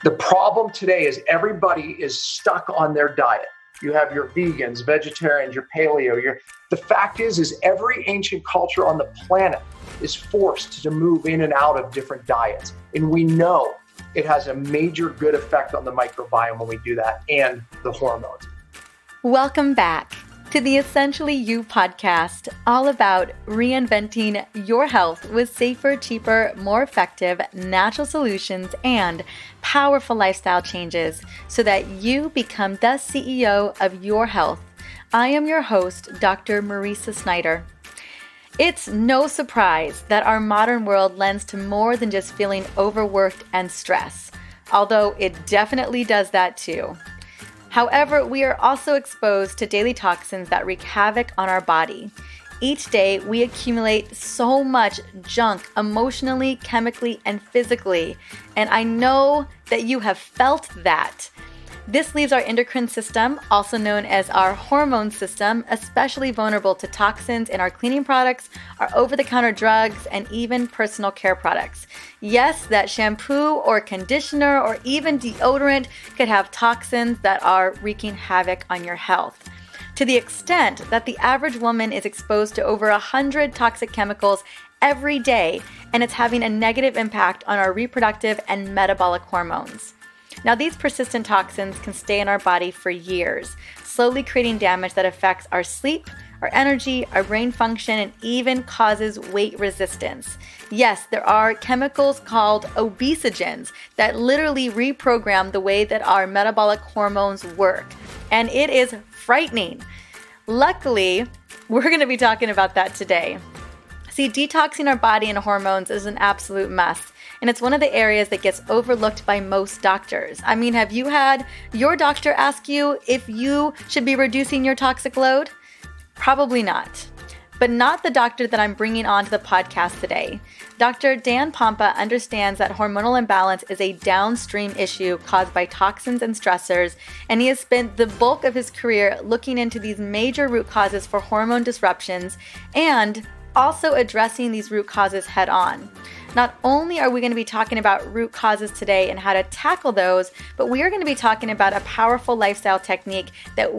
The problem today is everybody is stuck on their diet. You have your vegans, vegetarians, your paleo. The fact is every ancient culture on the planet is forced to move in and out of different diets. And we know it has a major good effect on the microbiome when we do that and the hormones. Welcome back to the Essentially You podcast, all about reinventing your health with safer, cheaper, more effective natural solutions and powerful lifestyle changes so that you become the CEO of your health. I am your host, Dr. Marisa Snyder. It's no surprise that our modern world lends to more than just feeling overworked and stressed, although it definitely does that too. However, we are also exposed to daily toxins that wreak havoc on our body. Each day, we accumulate so much junk emotionally, chemically, and physically. And I know that you have felt that. This leaves our endocrine system, also known as our hormone system, especially vulnerable to toxins in our cleaning products, our over-the-counter drugs, and even personal care products. Yes, that shampoo or conditioner or even deodorant could have toxins that are wreaking havoc on your health. To the extent that the average woman is exposed to over 100 toxic chemicals every day, and it's having a negative impact on our reproductive and metabolic hormones. Now, these persistent toxins can stay in our body for years, slowly creating damage that affects our sleep, our energy, our brain function, and even causes weight resistance. Yes, there are chemicals called obesogens that literally reprogram the way that our metabolic hormones work, and it is frightening. Luckily, we're going to be talking about that today. See, detoxing our body and hormones is an absolute must. And it's one of the areas that gets overlooked by most doctors. I mean, have you had your doctor ask you if you should be reducing your toxic load? Probably not. But not the doctor that I'm bringing onto the podcast today. Dr. Dan Pompa understands that hormonal imbalance is a downstream issue caused by toxins and stressors, and he has spent the bulk of his career looking into these major root causes for hormone disruptions and also addressing these root causes head on. Not only are we going to be talking about root causes today and how to tackle those, but we are going to be talking about a powerful lifestyle technique that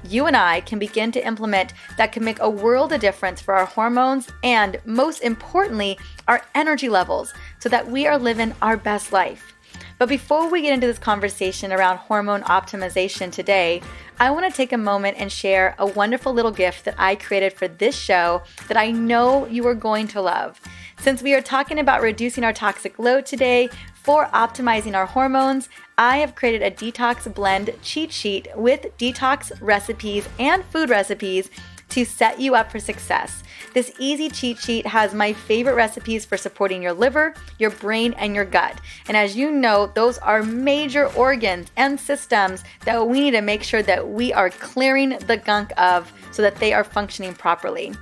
you and I, can begin to implement that can make a world of difference for our hormones and, most importantly, our energy levels so that we are living our best life. But before we get into this conversation around hormone optimization today, I want to take a moment and share a wonderful little gift that I created for this show that I know you are going to love. Since we are talking about reducing our toxic load today for optimizing our hormones, I have created a detox blend cheat sheet with detox recipes and food recipes to set you up for success. This easy cheat sheet has my favorite recipes for supporting your liver, your brain, and your gut. And as you know, those are major organs and systems that we need to make sure that we are clearing the gunk of so that they are functioning properly.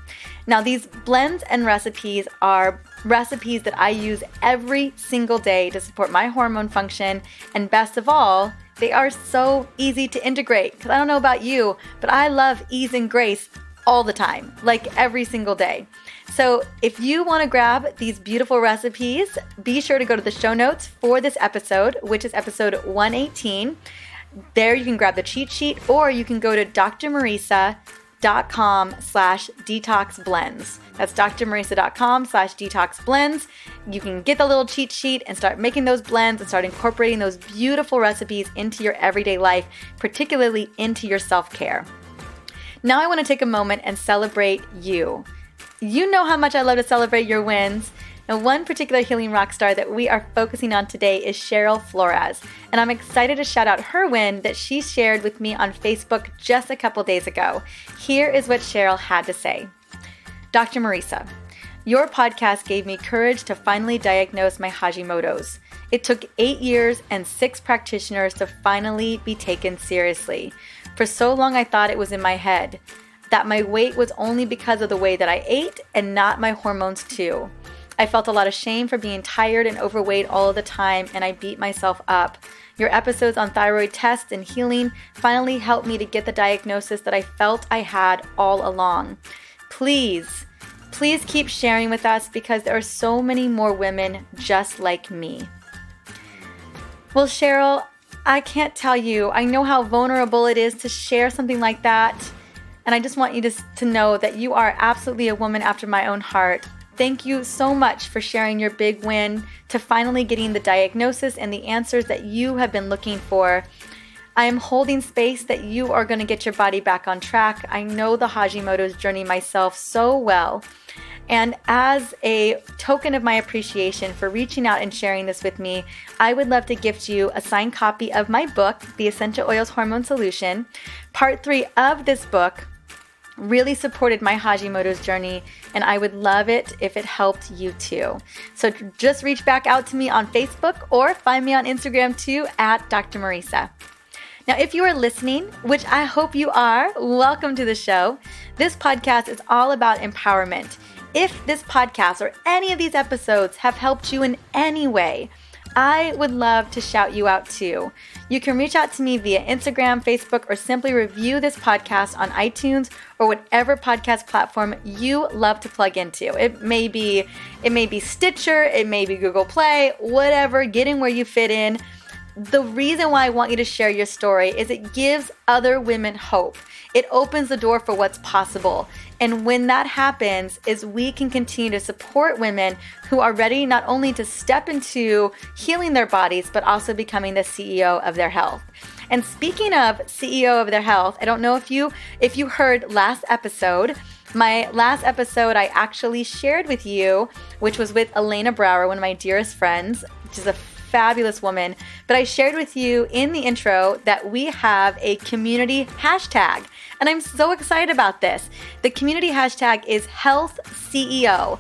Now, these blends and recipes are recipes that I use every single day to support my hormone function. And best of all, they are so easy to integrate. Because I don't know about you, but I love ease and grace all the time, like every single day. So if you want to grab these beautiful recipes, be sure to go to the show notes for this episode, which is episode 118. There you can grab the cheat sheet, or you can go to drmarisa.com/detoxblends. That's drmarisa.com/detoxblends. You can get the little cheat sheet and start making those blends and start incorporating those beautiful recipes into your everyday life, particularly into your self-care. Now I want to take a moment and celebrate you. You know how much I love to celebrate your wins. And one particular healing rock star that we are focusing on today is Cheryl Flores. And I'm excited to shout out her win that she shared with me on Facebook just a couple days ago. Here is what Cheryl had to say. Dr. Marisa, your podcast gave me courage to finally diagnose my Hashimoto's. It took 8 years and 6 practitioners to finally be taken seriously. For so long, I thought it was in my head, that my weight was only because of the way that I ate and not my hormones too. I felt a lot of shame for being tired and overweight all of the time, and I beat myself up. Your episodes on thyroid tests and healing finally helped me to get the diagnosis that I felt I had all along. Please keep sharing with us because there are so many more women just like me. Well, Cheryl, I can't tell you. I know how vulnerable it is to share something like that. And I just want you to know that you are absolutely a woman after my own heart. Thank you so much for sharing your big win to finally getting the diagnosis and the answers that you have been looking for. I am holding space that you are going to get your body back on track. I know the Hashimoto's journey myself so well. And as a token of my appreciation for reaching out and sharing this with me, I would love to gift you a signed copy of my book, The Essential Oils Hormone Solution. Part 3 of this book really supported my Hashimoto's journey, and I would love it if it helped you too. So just reach back out to me on Facebook or find me on Instagram too at Dr. Marisa. Now, if you are listening, which I hope you are, welcome to the show. This podcast is all about empowerment. If this podcast or any of these episodes have helped you in any way, I would love to shout you out too. You can reach out to me via Instagram, Facebook, or simply review this podcast on iTunes or whatever podcast platform you love to plug into. It may be Stitcher, it may be Google Play, whatever, get in where you fit in. The reason why I want you to share your story is it gives other women hope. It opens the door for what's possible. And when that happens is we can continue to support women who are ready not only to step into healing their bodies, but also becoming the CEO of their health. And speaking of CEO of their health, I don't know if you heard last episode. My last episode I actually shared with you, which was with Elena Brower, one of my dearest friends, which is a fabulous woman. But I shared with you in the intro that we have a community hashtag. And I'm so excited about this. The community hashtag is Health CEO.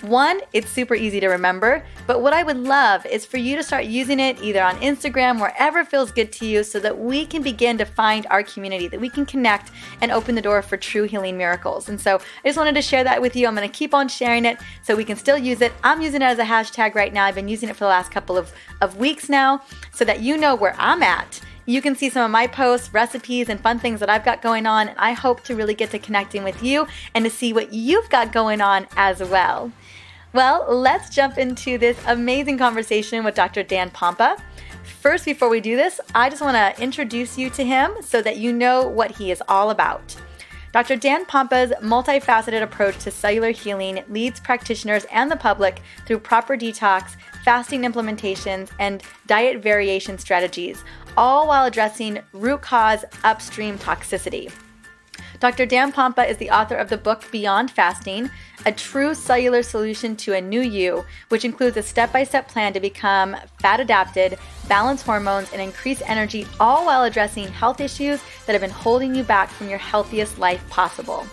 One, it's super easy to remember, but what I would love is for you to start using it either on Instagram, wherever feels good to you, so that we can begin to find our community, that we can connect and open the door for true healing miracles. And so I just wanted to share that with you. I'm going to keep on sharing it so we can still use it. I'm using it as a hashtag right now. I've been using it for the last couple of weeks now so that you know where I'm at. You can see some of my posts, recipes, and fun things that I've got going on. And I hope to really get to connecting with you and to see what you've got going on as well. Well, let's jump into this amazing conversation with Dr. Dan Pompa. First, before we do this, I just want to introduce you to him so that you know what he is all about. Dr. Dan Pompa's multifaceted approach to cellular healing leads practitioners and the public through proper detox, fasting implementations, and diet variation strategies, all while addressing root cause upstream toxicity. Dr. Dan Pompa is the author of the book Beyond Fasting, a true cellular solution to a new you, which includes a step-by-step plan to become fat adapted, balance hormones, and increase energy, all while addressing health issues that have been holding you back from your healthiest life possible.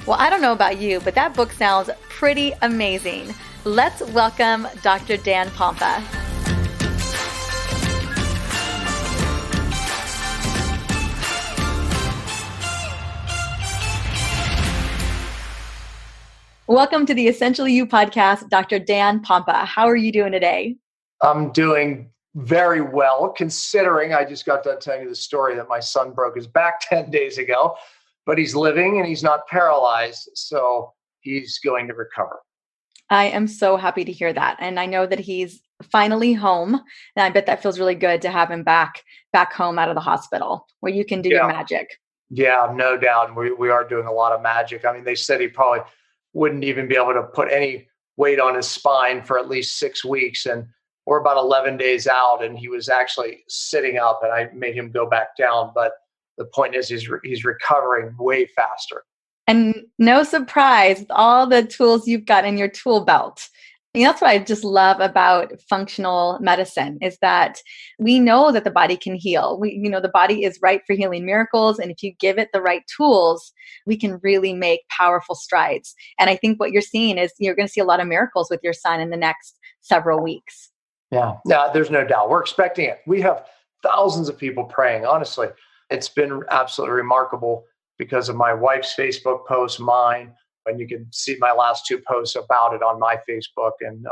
Well, I don't know about you, but that book sounds pretty amazing. Let's welcome Dr. Dan Pompa. Welcome to the Essential You podcast, Dr. Dan Pompa. How are you doing today? I'm doing very well, considering I just got done telling you the story that my son broke his back 10 days ago, but he's living and he's not paralyzed, so he's going to recover. I am so happy to hear that. And I know that he's finally home. And I bet that feels really good to have him back home out of the hospital where you can do your magic. Yeah, no doubt. We are doing a lot of magic. I mean, they said he probably wouldn't even be able to put any weight on his spine for at least 6 weeks. And we're about 11 days out and he was actually sitting up and I made him go back down. But the point is he's recovering way faster. And no surprise, with all the tools you've got in your tool belt. And that's what I just love about functional medicine is that we know that the body can heal. The body is ripe for healing miracles. And if you give it the right tools, we can really make powerful strides. And I think what you're seeing is you're going to see a lot of miracles with your son in the next several weeks. Yeah, there's no doubt. We're expecting it. We have thousands of people praying. Honestly, it's been absolutely remarkable because of my wife's Facebook post, mine. And you can see my last 2 posts about it on my Facebook, and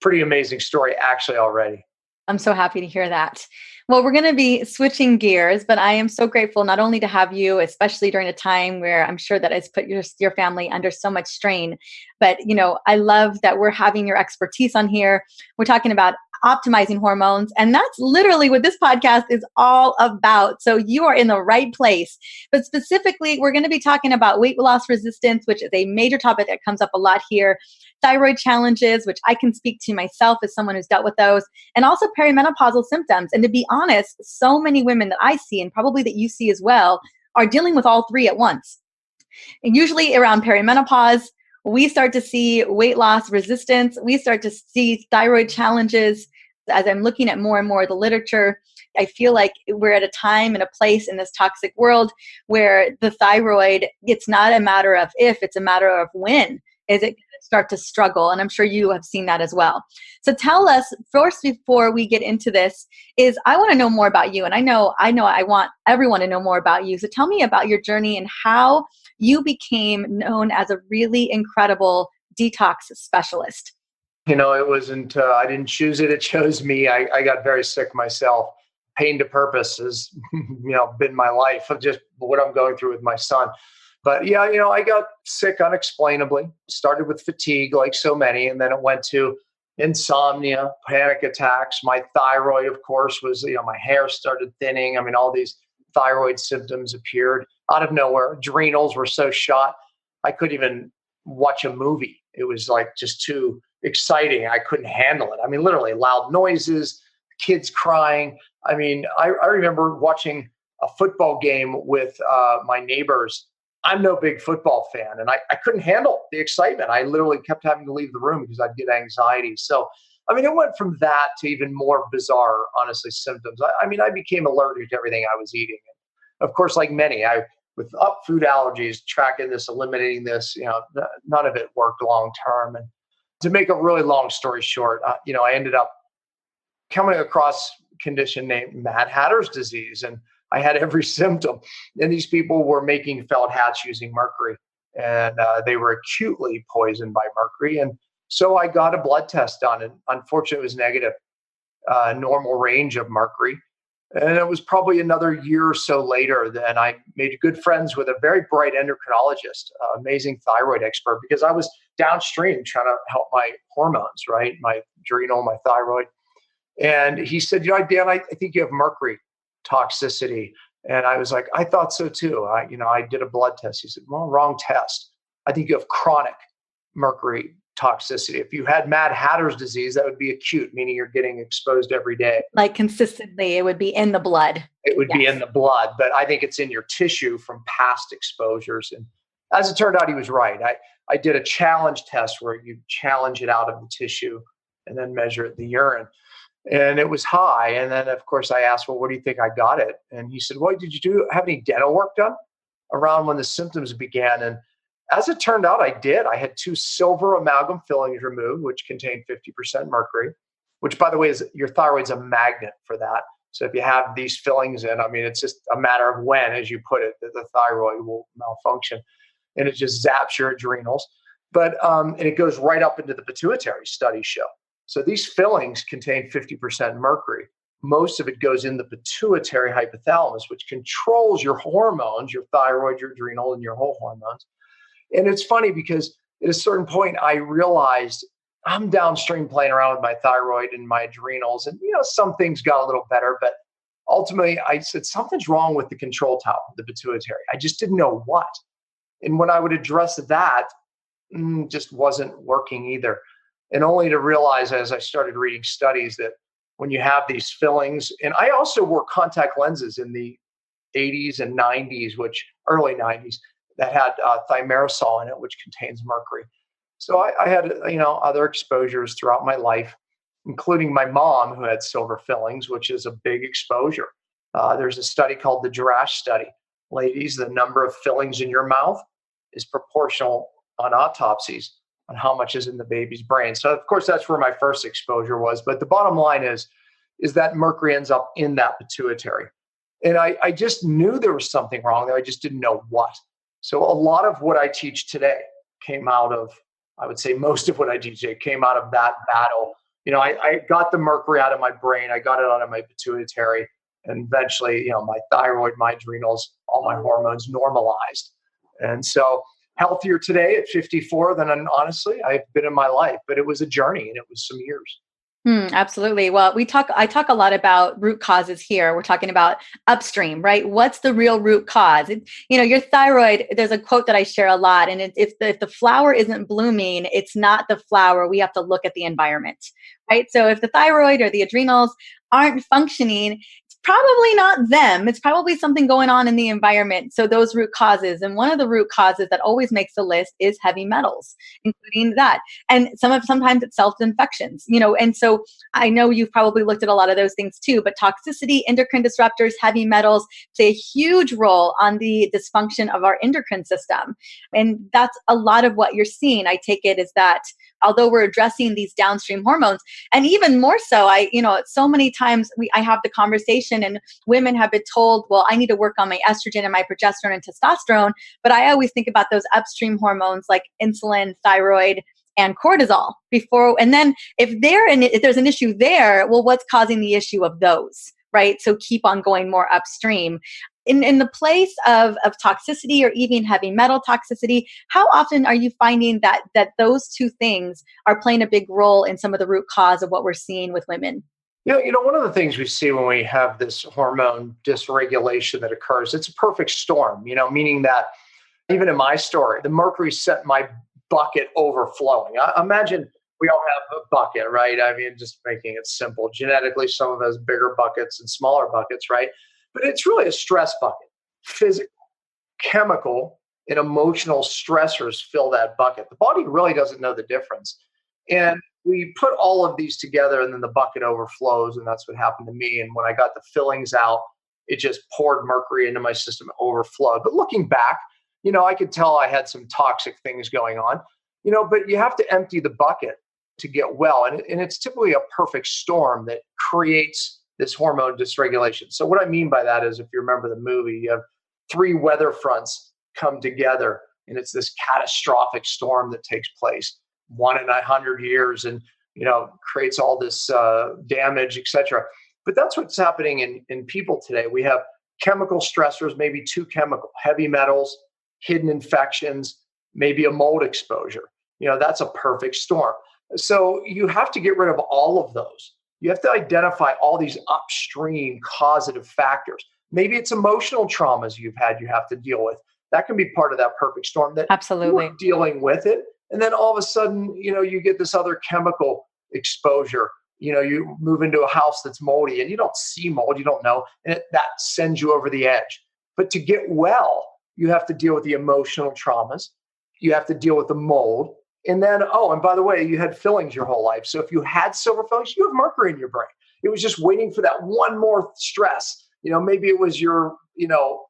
pretty amazing story actually already. I'm so happy to hear that. Well, we're going to be switching gears, but I am so grateful not only to have you, especially during a time where I'm sure that has put your family under so much strain, but I love that we're having your expertise on here. We're talking about optimizing hormones, and that's literally what this podcast is all about. So you are in the right place. But specifically, we're going to be talking about weight loss resistance, which is a major topic that comes up a lot here. Thyroid challenges, which I can speak to myself as someone who's dealt with those, and also perimenopausal symptoms. And to be honest, so many women that I see, and probably that you see as well, are dealing with all three at once. And usually around perimenopause, we start to see weight loss resistance. We start to see thyroid challenges. As I'm looking at more and more of the literature, I feel like we're at a time and a place in this toxic world where the thyroid, it's not a matter of if, it's a matter of when is it going to start to struggle. And I'm sure you have seen that as well. So tell us first, before we get into this, is I want to know more about you. And I know I want everyone to know more about you. So tell me about your journey and how you became known as a really incredible detox specialist. It wasn't, I didn't choose it. It chose me. I got very sick myself. Pain to purpose has, been my life of just what I'm going through with my son. But yeah, I got sick unexplainably. Started with fatigue, like so many, and then it went to insomnia, panic attacks. My thyroid, of course, was, my hair started thinning. I mean, all these thyroid symptoms appeared out of nowhere. Adrenals were so shot, I couldn't even watch a movie. It was like just too exciting. I couldn't handle it. I mean, literally loud noises, kids crying. I mean, I remember watching a football game with my neighbors. I'm no big football fan, and I couldn't handle the excitement. I literally kept having to leave the room because I'd get anxiety. So, I mean, it went from that to even more bizarre, honestly, symptoms. I mean, I became allergic to everything I was eating. And of course, like many, with food allergies, tracking this, eliminating this, none of it worked long term. And to make a really long story short, I ended up coming across a condition named Mad Hatter's disease, and I had every symptom. And these people were making felt hats using mercury, and they were acutely poisoned by mercury. And so I got a blood test done, and unfortunately, it was negative, normal range of mercury. And it was probably another year or so later that I made good friends with a very bright endocrinologist, amazing thyroid expert, because I was downstream trying to help my hormones, right? My adrenal, my thyroid. And he said, Dan, I think you have mercury toxicity. And I was like, I thought so too. I did a blood test. He said, well, wrong test. I think you have chronic mercury toxicity. If you had Mad Hatter's disease, that would be acute, meaning you're getting exposed every day. Like consistently, it would be in the blood. It would be in the blood, but I think it's in your tissue from past exposures. And as it turned out, he was right. I did a challenge test where you challenge it out of the tissue and then measure it in the urine. And it was high. And then, of course, I asked, well, what do you think I got it? And he said, well, did you have any dental work done around when the symptoms began? And as it turned out, I did. I had 2 silver amalgam fillings removed, which contained 50% mercury, which, by the way, is your thyroid's a magnet for that. So if you have these fillings in, I mean, it's just a matter of when, as you put it, that the thyroid will malfunction, and it just zaps your adrenals. But and it goes right up into the pituitary, studies show. So these fillings contain 50% mercury. Most of it goes in the pituitary hypothalamus, which controls your hormones, your thyroid, your adrenal, and your whole hormones. And it's funny because at a certain point, I realized I'm downstream playing around with my thyroid and my adrenals. And, some things got a little better, but ultimately I said, something's wrong with the control tower, the pituitary. I just didn't know what. And when I would address that, just wasn't working either. And only to realize as I started reading studies that when you have these fillings, and I also wore contact lenses in the 80s and 90s, early 90s, that had thimerosal in it, which contains mercury. So I had, other exposures throughout my life, including my mom, who had silver fillings, which is a big exposure. There's a study called the Jerash study. Ladies, the number of fillings in your mouth is proportional on autopsies on how much is in the baby's brain. So, of course, that's where my first exposure was. But the bottom line is that mercury ends up in that pituitary. And I just knew there was something wrong there. I just didn't know what. So a lot of what I teach today came out of, I would say most of what I teach today came out of that battle. I got the mercury out of my brain. I got it out of my pituitary. And eventually, my thyroid, my adrenals, all my hormones normalized. And so healthier today at 54 than honestly I've been in my life, but it was a journey and it was some years. Absolutely. Well, I talk a lot about root causes here. We're talking about upstream, right? What's the real root cause? Your thyroid, there's a quote that I share a lot. And if the flower isn't blooming, it's not the flower. We have to look at the environment, right? So if the thyroid or the adrenals aren't functioning, probably not them. It's probably something going on in the environment. So those root causes, and one of the root causes that always makes the list is heavy metals, including that. And sometimes it's self-infections, and so I know you've probably looked at a lot of those things too, but toxicity, endocrine disruptors, heavy metals play a huge role on the dysfunction of our endocrine system. And that's a lot of what you're seeing. I take it is that although we're addressing these downstream hormones, and even more so, so many times I have the conversation and women have been told, well, I need to work on my estrogen and my progesterone and testosterone. But I always think about those upstream hormones like insulin, thyroid, and cortisol before. And then if there's an issue there, well, what's causing the issue of those, right? So keep on going more upstream. In the place of toxicity or even heavy metal toxicity, how often are you finding that those two things are playing a big role in some of the root cause of what we're seeing with women? One of the things we see when we have this hormone dysregulation that occurs, it's a perfect storm, meaning that even in my story, the mercury sent my bucket overflowing. Imagine we all have a bucket, right? I mean, just making it simple. Genetically, some of us bigger buckets and smaller buckets, right? But it's really a stress bucket. Physical, chemical, and emotional stressors fill that bucket. The body really doesn't know the difference. And we put all of these together and then the bucket overflows. And that's what happened to me. And when I got the fillings out, it just poured mercury into my system, overflowed. But looking back, I could tell I had some toxic things going on, but you have to empty the bucket to get well. And it's typically a perfect storm that creates this hormone dysregulation. So what I mean by that is, if you remember the movie, you have three weather fronts come together and it's this catastrophic storm that takes place 1 in 100 years and, creates all this damage, etc. But that's what's happening in people today. We have chemical stressors, maybe too chemical, heavy metals, hidden infections, maybe a mold exposure. That's a perfect storm. So you have to get rid of all of those. You have to identify all these upstream causative factors. Maybe it's emotional traumas you have to deal with. That can be part of that perfect storm that absolutely you're dealing with it. And then all of a sudden, you get this other chemical exposure. You move into a house that's moldy and you don't see mold, you don't know, and that sends you over the edge. But to get well, you have to deal with the emotional traumas. You have to deal with the mold. And then, and by the way, you had fillings your whole life. So if you had silver fillings, you have mercury in your brain. It was just waiting for that one more stress. Maybe it was your,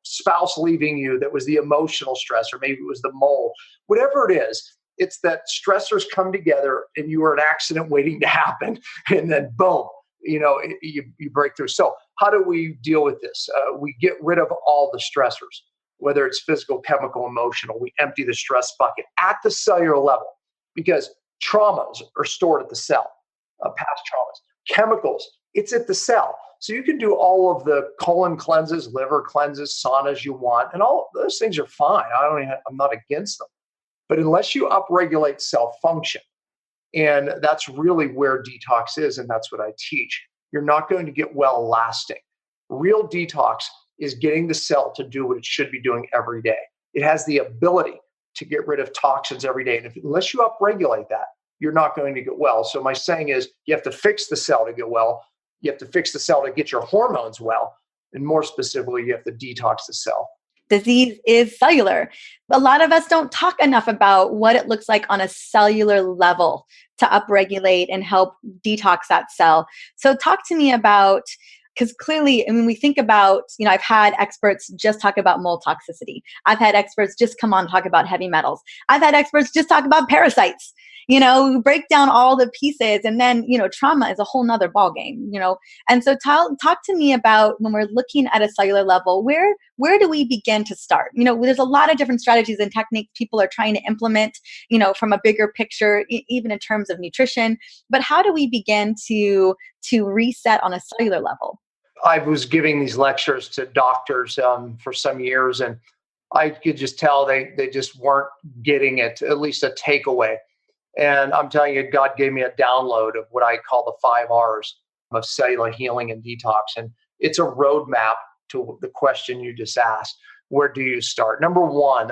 spouse leaving you that was the emotional stress, or maybe it was the mold. Whatever it is, it's that stressors come together and you are an accident waiting to happen. And then boom, you break through. So how do we deal with this? We get rid of all the stressors, whether it's physical, chemical, emotional. We empty the stress bucket at the cellular level because traumas are stored at the cell, past traumas. Chemicals, it's at the cell. So you can do all of the colon cleanses, liver cleanses, saunas you want, and all those things are fine. I'm not against them. But unless you upregulate cell function, and that's really where detox is, and that's what I teach, you're not going to get well lasting. Real detox is getting the cell to do what it should be doing every day. It has the ability to get rid of toxins every day. And unless you upregulate that, you're not going to get well. So my saying is, you have to fix the cell to get well. You have to fix the cell to get your hormones well. And more specifically, you have to detox the cell. Disease is cellular. A lot of us don't talk enough about what it looks like on a cellular level to upregulate and help detox that cell. So talk to me about, because clearly, we think about, I've had experts just talk about mold toxicity. I've had experts just come on and talk about heavy metals. I've had experts just talk about parasites. Break down all the pieces, and then, trauma is a whole nother ballgame, And so talk to me about, when we're looking at a cellular level, where do we begin to start? There's a lot of different strategies and techniques people are trying to implement, from a bigger picture, even in terms of nutrition. But how do we begin to reset on a cellular level? I was giving these lectures to doctors for some years, and I could just tell they just weren't getting it, at least a takeaway. And I'm telling you, God gave me a download of what I call the 5 R's of cellular healing and detox. And it's a roadmap to the question you just asked. Where do you start? Number one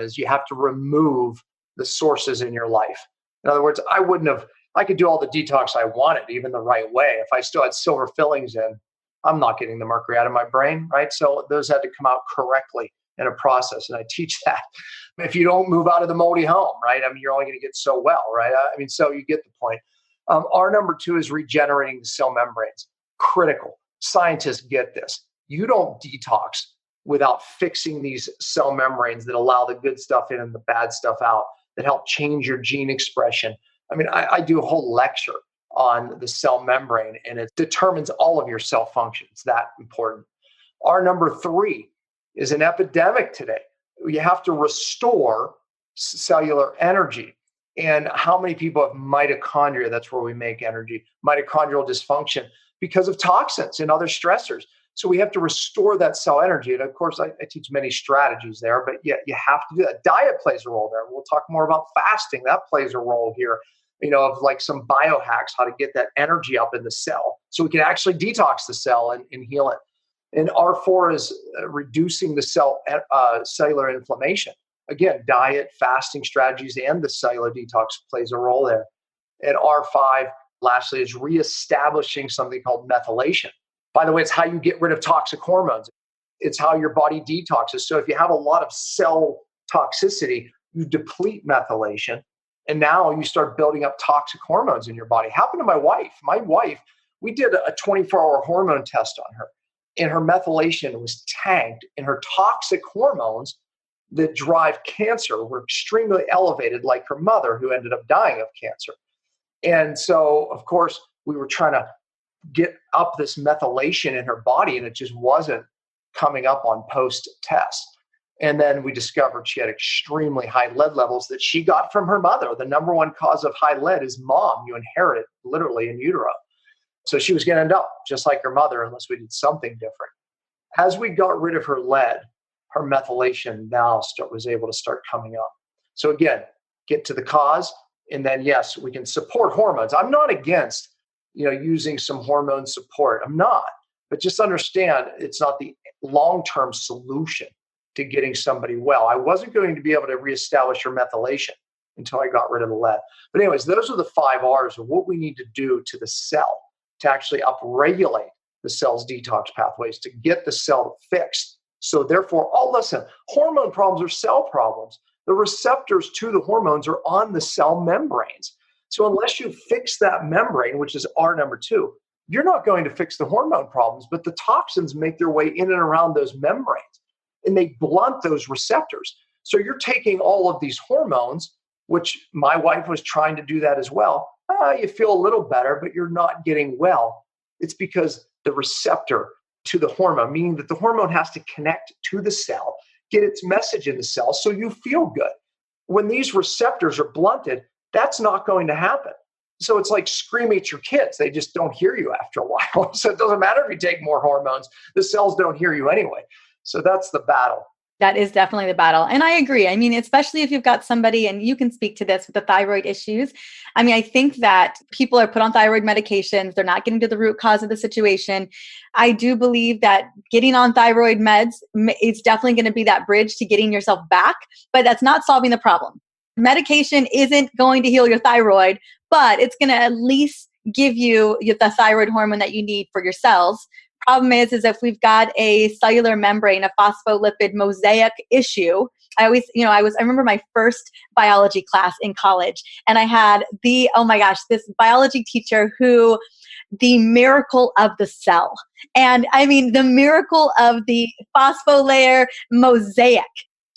is you have to remove the sources in your life. In other words, I could do all the detox I wanted, even the right way. If I still had silver fillings in, I'm not getting the mercury out of my brain, right? So those had to come out correctly in a process. And I teach that. If you don't move out of the moldy home, right? I mean, you're only going to get so well, right? I mean, so you get the point. R number 2 is regenerating the cell membranes. Critical. Scientists get this. You don't detox without fixing these cell membranes that allow the good stuff in and the bad stuff out, that help change your gene expression. I mean, I do a whole lecture on the cell membrane, and it determines all of your cell functions. It's that important. R number 3 is an epidemic today. You have to restore cellular energy. And how many people have mitochondria? That's where we make energy. Mitochondrial dysfunction because of toxins and other stressors. So we have to restore that cell energy. And of course, I teach many strategies there, but yeah, you have to do that. Diet plays a role there. We'll talk more about fasting. That plays a role here, of like some biohacks, how to get that energy up in the cell so we can actually detox the cell and heal it. And R4 is reducing the cellular inflammation. Again, diet, fasting strategies, and the cellular detox plays a role there. And R5, lastly, is reestablishing something called methylation. By the way, it's how you get rid of toxic hormones. It's how your body detoxes. So if you have a lot of cell toxicity, you deplete methylation, and now you start building up toxic hormones in your body. Happened to my wife. My wife, we did a 24-hour hormone test on her, and her methylation was tanked, and her toxic hormones that drive cancer were extremely elevated, like her mother, who ended up dying of cancer. And so, of course, we were trying to get up this methylation in her body, and it just wasn't coming up on post-test. And then we discovered she had extremely high lead levels that she got from her mother. The number one cause of high lead is mom. You inherit it literally in utero. So she was going to end up just like her mother unless we did something different. As we got rid of her lead, her methylation now was able to start coming up. So again, get to the cause, and then yes, we can support hormones. I'm not against using some hormone support. I'm not. But just understand it's not the long-term solution to getting somebody well. I wasn't going to be able to reestablish her methylation until I got rid of the lead. But anyways, those are the 5 R's of what we need to do to the cell to actually upregulate the cell's detox pathways to get the cell fixed. So therefore, listen, hormone problems are cell problems. The receptors to the hormones are on the cell membranes. So unless you fix that membrane, which is R number 2, you're not going to fix the hormone problems, but the toxins make their way in and around those membranes, and they blunt those receptors. So you're taking all of these hormones, which my wife was trying to do that as well. You feel a little better, but you're not getting well. It's because the receptor to the hormone, meaning that the hormone has to connect to the cell, get its message in the cell so you feel good. When these receptors are blunted, that's not going to happen. So it's like screaming at your kids. They just don't hear you after a while. So it doesn't matter if you take more hormones. The cells don't hear you anyway. So that's the battle. That is definitely the battle. And I agree. I mean, especially if you've got somebody, and you can speak to this with the thyroid issues. I mean, I think that people are put on thyroid medications. They're not getting to the root cause of the situation. I do believe that getting on thyroid meds is definitely going to be that bridge to getting yourself back, but that's not solving the problem. Medication isn't going to heal your thyroid, but it's going to at least give you the thyroid hormone that you need for your cells. Problem is if we've got a cellular membrane, a phospholipid mosaic issue. I remember my first biology class in college, and I had this biology teacher who, the miracle of the cell. And I mean, the miracle of the phospholayer mosaic.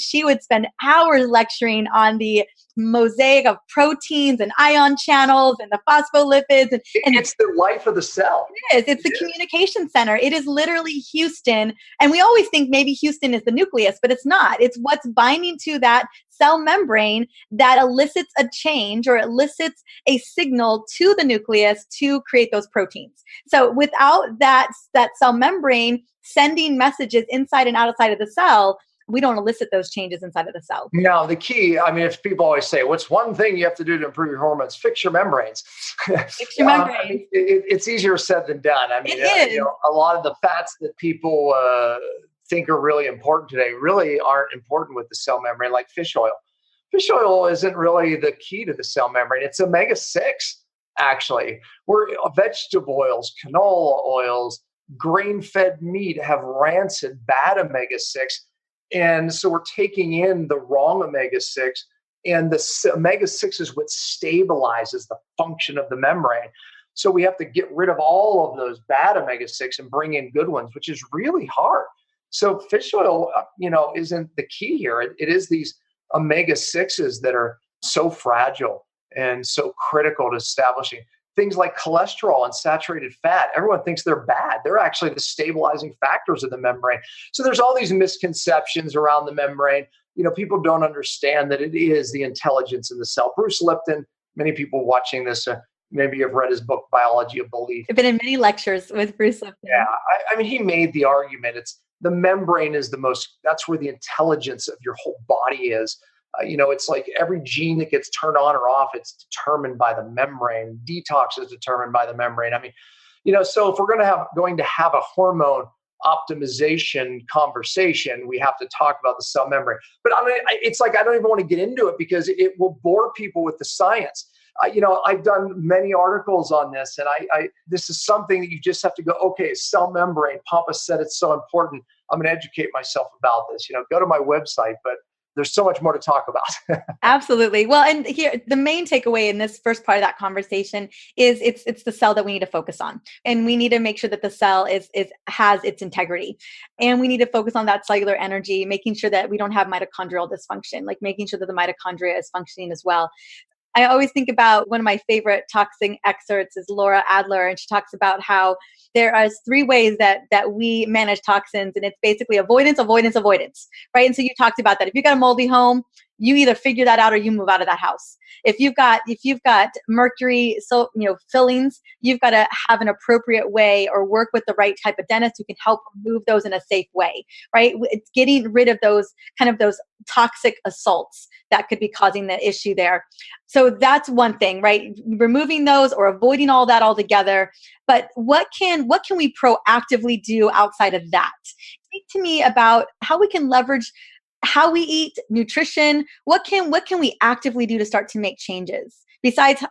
She would spend hours lecturing on the mosaic of proteins and ion channels and the phospholipids. And it's the life of the cell. It is. It's the communication center. It is literally Houston. And we always think maybe Houston is the nucleus, but it's not. It's what's binding to that cell membrane that elicits a change or elicits a signal to the nucleus to create those proteins. So without that cell membrane sending messages inside and outside of the cell, we don't elicit those changes inside of the cell. Now, the key, I mean, if people always say, what's one thing you have to do to improve your hormones? Fix your membranes. Fix your membranes. I mean, it's easier said than done. I mean, a lot of the fats that people think are really important today really aren't important with the cell membrane, like fish oil. Fish oil isn't really the key to the cell membrane. It's omega-6, actually. Where vegetable oils, canola oils, grain-fed meat have rancid, bad omega-6. And so we're taking in the wrong omega-6, and the omega-6 is what stabilizes the function of the membrane. So we have to get rid of all of those bad omega-6 and bring in good ones, which is really hard. So fish oil, isn't the key here. It is these omega-6s that are so fragile and so critical to establishing. Things like cholesterol and saturated fat, everyone thinks they're bad. They're actually the stabilizing factors of the membrane. So there's all these misconceptions around the membrane. People don't understand that it is the intelligence in the cell. Bruce Lipton, many people watching this, maybe have read his book, Biology of Belief. I've been in many lectures with Bruce Lipton. Yeah, I mean, he made the argument. It's the membrane is that's where the intelligence of your whole body is. It's like every gene that gets turned on or off, it's determined by the membrane. Detox is determined by the membrane. I mean, so if we're going to have a hormone optimization conversation, we have to talk about the cell membrane. But I mean, it's like I don't even want to get into it because it will bore people with the science. I've done many articles on this, and this is something that you just have to go, okay, cell membrane, Pompa said it's so important. I'm going to educate myself about this. Go to my website, but there's so much more to talk about. Absolutely. Well, and here, the main takeaway in this first part of that conversation is it's the cell that we need to focus on. And we need to make sure that the cell has its integrity. And we need to focus on that cellular energy, making sure that we don't have mitochondrial dysfunction, like making sure that the mitochondria is functioning as well. I always think about one of my favorite toxin excerpts is Laura Adler, and she talks about how there are 3 ways that we manage toxins, and it's basically avoidance, right? And so you talked about that. If you've got a moldy home, you either figure that out or you move out of that house. If you've got mercury, fillings, you've got to have an appropriate way or work with the right type of dentist who can help remove those in a safe way, right? It's getting rid of those toxic assaults that could be causing the issue there. So that's one thing, right? Removing those or avoiding all that altogether. But what can we proactively do outside of that? Speak to me about how we can leverage how we eat, nutrition. What can we actively do to start to make changes? Besides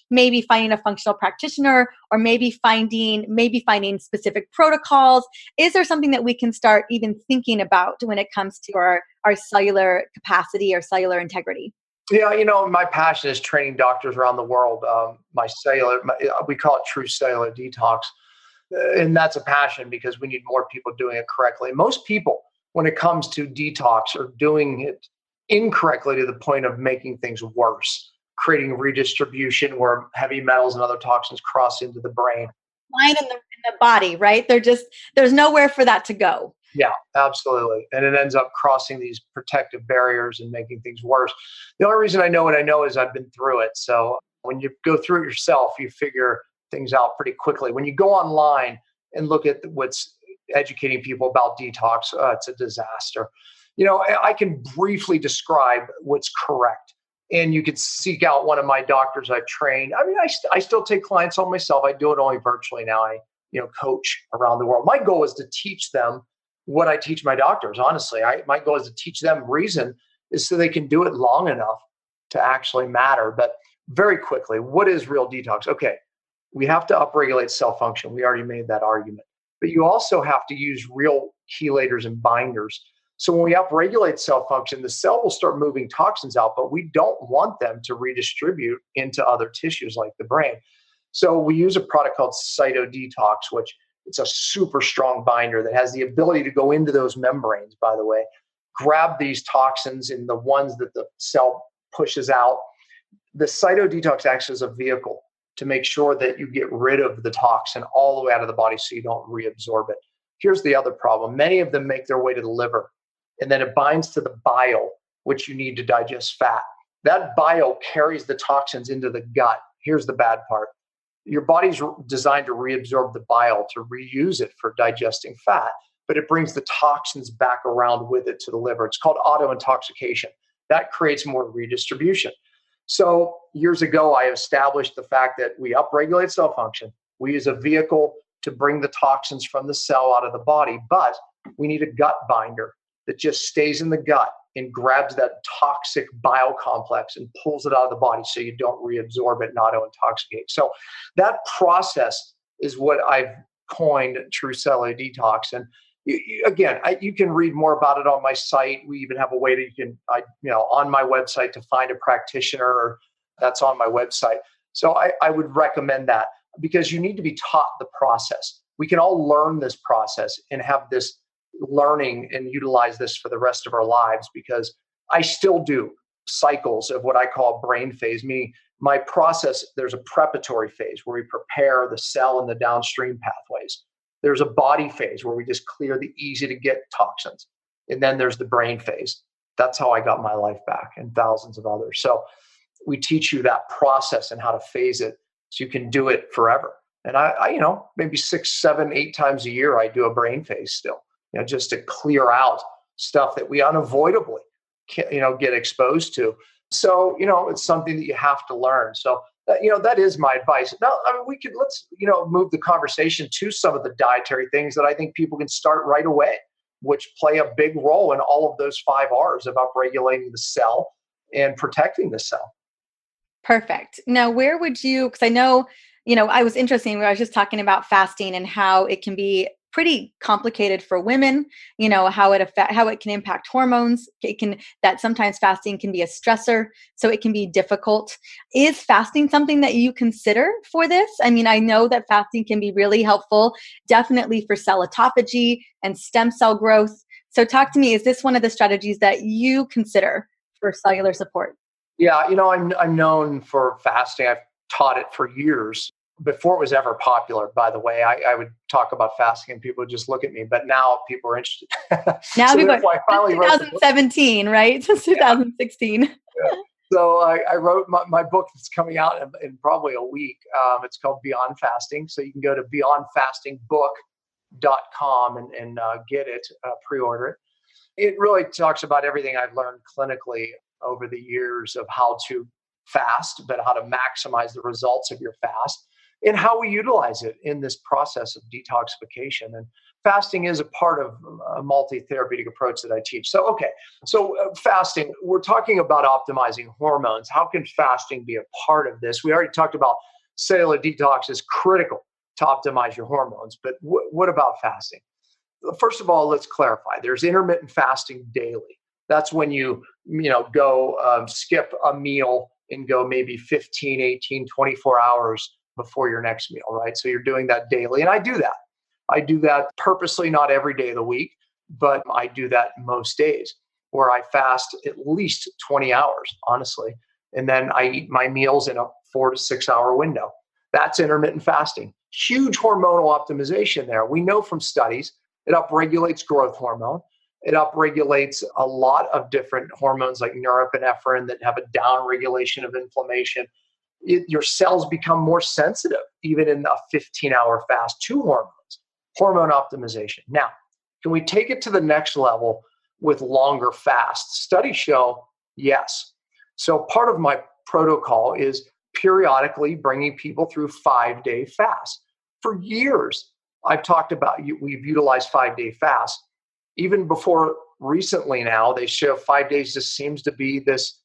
maybe finding a functional practitioner or maybe finding specific protocols, is there something that we can start even thinking about when it comes to our cellular capacity or cellular integrity? Yeah, my passion is training doctors around the world. We call it true cellular detox. And that's a passion because we need more people doing it correctly. Most people, when it comes to detox, are doing it incorrectly to the point of making things worse, creating redistribution where heavy metals and other toxins cross into the brain. Lying in the body, right? There's nowhere for that to go. Yeah, absolutely. And it ends up crossing these protective barriers and making things worse. The only reason I know what I know is I've been through it. So when you go through it yourself, you figure things out pretty quickly. When you go online and look at what's educating people about detox, it's a disaster. I can briefly describe what's correct. And you could seek out one of my doctors I've trained. I mean, I still take clients on myself. I do it only virtually now. I coach around the world. My goal is to teach them what I teach my doctors. Honestly, my goal is to teach them reason is so they can do it long enough to actually matter. But very quickly, what is real detox? Okay, we have to upregulate cell function. We already made that argument. But you also have to use real chelators and binders. So when we upregulate cell function, the cell will start moving toxins out, but we don't want them to redistribute into other tissues like the brain. So we use a product called Cytodetox, which it's a super strong binder that has the ability to go into those membranes, by the way, grab these toxins in the ones that the cell pushes out. The cytodetox acts as a vehicle to make sure that you get rid of the toxin all the way out of the body so you don't reabsorb it. Here's the other problem. Many of them make their way to the liver, and then it binds to the bile, which you need to digest fat. That bile carries the toxins into the gut. Here's the bad part. Your body's designed to reabsorb the bile to reuse it for digesting fat, but it brings the toxins back around with it to the liver. It's called autointoxication. That creates more redistribution. So years ago, I established the fact that we upregulate cell function. We use a vehicle to bring the toxins from the cell out of the body, but we need a gut binder that just stays in the gut and grabs that toxic bile complex and pulls it out of the body so you don't reabsorb it and auto-intoxicate. So that process is what I've coined true cellular detox. And you can read more about it on my site. We even have a way that on my website to find a practitioner that's on my website. So I would recommend that because you need to be taught the process. We can all learn this process and have this learning and utilize this for the rest of our lives, because I still do cycles of what I call brain phase. My process, there's a preparatory phase where we prepare the cell and the downstream pathways. There's a body phase where we just clear the easy to get toxins. And then there's the brain phase. That's how I got my life back and thousands of others. So we teach you that process and how to phase it so you can do it forever. And I maybe 6, 7, 8 times a year, I do a brain phase still, just to clear out stuff that we unavoidably get exposed to. So, it's something that you have to learn. So, that is my advice. Now, let's move the conversation to some of the dietary things that I think people can start right away, which play a big role in all of those 5 R's of upregulating the cell and protecting the cell. Perfect. Now, where would you, because I know, I was interested when I was just talking about fasting and how it can be pretty complicated for women, how it can impact hormones. That sometimes fasting can be a stressor, so it can be difficult. Is fasting something that you consider for this? I know that fasting can be really helpful, definitely for cell autophagy and stem cell growth. So talk to me, is this one of the strategies that you consider for cellular support? Yeah, I'm known for fasting. I've taught it for years. Before it was ever popular, by the way, I would talk about fasting and people would just look at me, but now people are interested. Now so people, I finally 2017, right? Since 2016. Yeah. So I wrote my book that's coming out in probably a week. It's called Beyond Fasting. So you can go to beyondfastingbook.com and get it, pre-order it. It really talks about everything I've learned clinically over the years of how to fast, but how to maximize the results of your fast and how we utilize it in this process of detoxification. And fasting is a part of a multi-therapeutic approach that I teach. So fasting, we're talking about optimizing hormones. How can fasting be a part of this? We already talked about cellular detox is critical to optimize your hormones, but what about fasting? First of all, let's clarify. There's intermittent fasting daily. That's when you go skip a meal and go maybe 15, 18, 24 hours before your next meal, right? So you're doing that daily. And I do that. I do that purposely, not every day of the week, but I do that most days where I fast at least 20 hours, honestly. And then I eat my meals in a 4 to 6 hour window. That's intermittent fasting. Huge hormonal optimization there. We know from studies it upregulates growth hormone. It upregulates a lot of different hormones like norepinephrine that have a downregulation of inflammation. Your cells become more sensitive, even in a 15-hour fast, to hormones, hormone optimization. Now, can we take it to the next level with longer fasts? Studies show yes. So part of my protocol is periodically bringing people through 5-day fasts. For years, I've talked about, we've utilized 5-day fasts. Even before recently now, they show 5 days just seems to be this,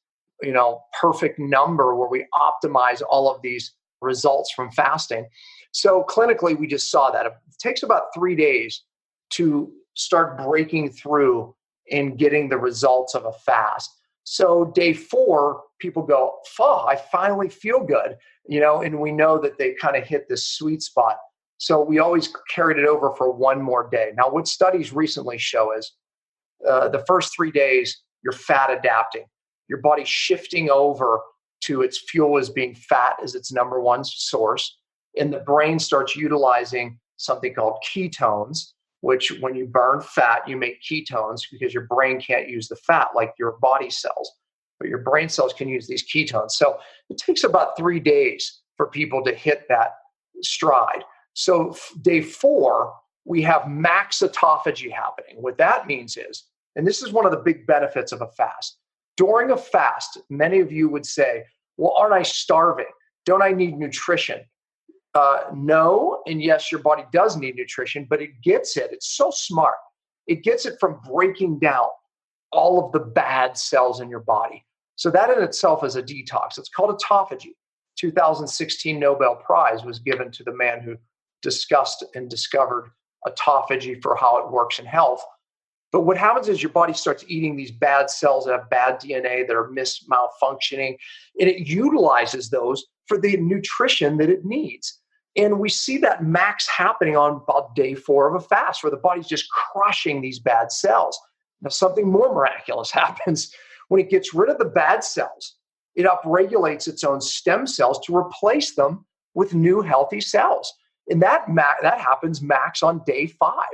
perfect number where we optimize all of these results from fasting. So clinically, we just saw that. It takes about 3 days to start breaking through and getting the results of a fast. So day 4, people go, I finally feel good, and we know that they kind of hit this sweet spot. So we always carried it over for one more day. Now, what studies recently show is the first 3 days, you're fat adapting. Your body's shifting over to its fuel as being fat as its number one source. And the brain starts utilizing something called ketones, which when you burn fat, you make ketones because your brain can't use the fat like your body cells, but your brain cells can use these ketones. So it takes about 3 days for people to hit that stride. So day 4, we have max autophagy happening. What that means is, and this is one of the big benefits of a fast. During a fast, many of you would say, well, aren't I starving? Don't I need nutrition? No, and yes, your body does need nutrition, but it gets it. It's so smart. It gets it from breaking down all of the bad cells in your body. So that in itself is a detox. It's called autophagy. 2016 Nobel Prize was given to the man who discussed and discovered autophagy for how it works in health. But what happens is your body starts eating these bad cells that have bad DNA that are malfunctioning, and it utilizes those for the nutrition that it needs. And we see that max happening on about day 4 of a fast, where the body's just crushing these bad cells. Now, something more miraculous happens when it gets rid of the bad cells. It upregulates its own stem cells to replace them with new healthy cells. And that happens max on day 5.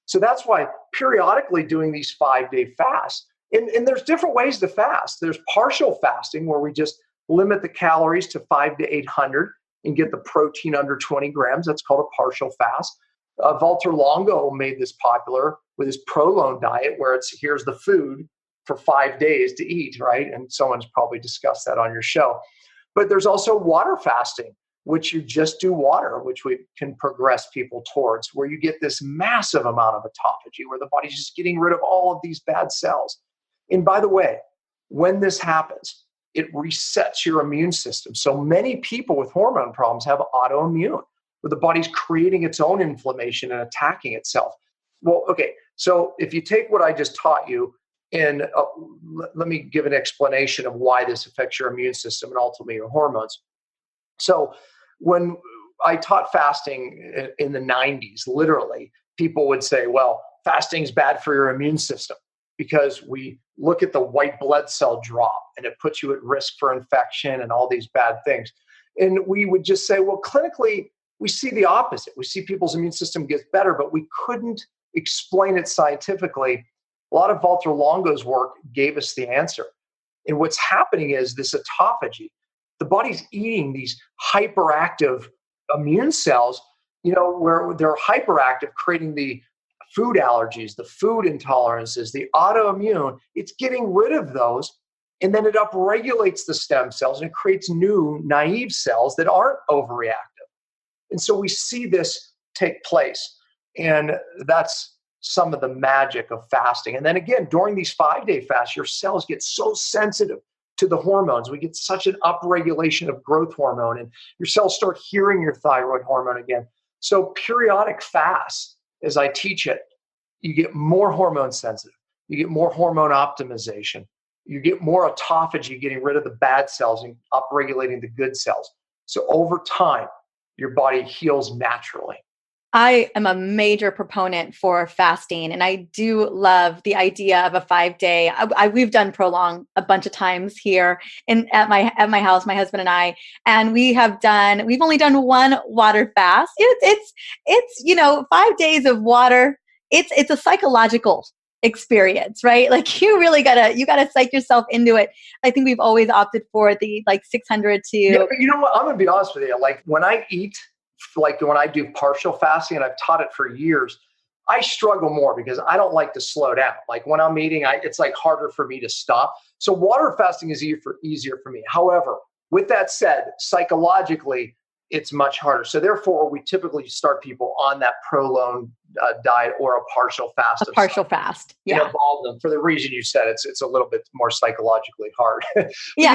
So that's why periodically doing these 5-day fasts, and there's different ways to fast. There's partial fasting where we just limit the calories to 500 to 800 and get the protein under 20 grams. That's called a partial fast. Walter Longo made this popular with his prolone diet, where it's here's the food for 5 days to eat, right? And someone's probably discussed that on your show. But there's also water fasting, which you just do water, which we can progress people towards, where you get this massive amount of autophagy, where the body's just getting rid of all of these bad cells. And by the way, when this happens, it resets your immune system. So many people with hormone problems have autoimmune, where the body's creating its own inflammation and attacking itself. Well, okay, so if you take what I just taught you, and let me give an explanation of why this affects your immune system and ultimately your hormones. So when I taught fasting in the 90s, literally, people would say, well, fasting is bad for your immune system because we look at the white blood cell drop and it puts you at risk for infection and all these bad things. And we would just say, well, clinically, we see the opposite. We see people's immune system gets better, but we couldn't explain it scientifically. A lot of Walter Longo's work gave us the answer. And what's happening is this autophagy. The body's eating these hyperactive immune cells, where they're hyperactive, creating the food allergies, the food intolerances, the autoimmune. It's getting rid of those, and then it upregulates the stem cells and it creates new naive cells that aren't overreactive. And so we see this take place, and that's some of the magic of fasting. And then again, during these 5-day fasts, your cells get so sensitive to the hormones. We get such an upregulation of growth hormone, and your cells start hearing your thyroid hormone again. So periodic fasts, as I teach it, you get more hormone sensitive. You get more hormone optimization. You get more autophagy, getting rid of the bad cells and upregulating the good cells. So over time, your body heals naturally. I am a major proponent for fasting, and I do love the idea of a 5-day. We've done prolong a bunch of times here at my house, my husband and I, and we've only done one water fast. It's 5 days of water. It's a psychological experience, right? Like you really gotta psych yourself into it. I think we've always opted for the 600 to. Yeah, but you know what? I'm gonna be honest with you. Like when I eat. Like when I do partial fasting, and I've taught it for years, I struggle more because I don't like to slow down. Like when I'm eating, it's harder for me to stop. So water fasting is easier for me. However, with that said, psychologically, it's much harder. So therefore, we typically start people on that prolonged diet or a partial fast. Fast, yeah. Involve them for the reason you said. It's a little bit more psychologically hard. Yeah,